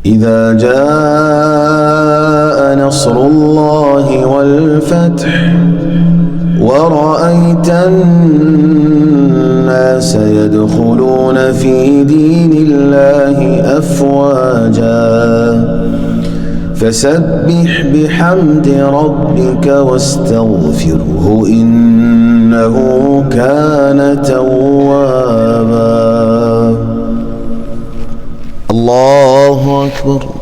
إذا جاء نصر الله والفتح ورأيت الناس يدخلون في دين الله أفواجا فسبح بحمد ربك واستغفره إنه كان توابا. الله أكبر.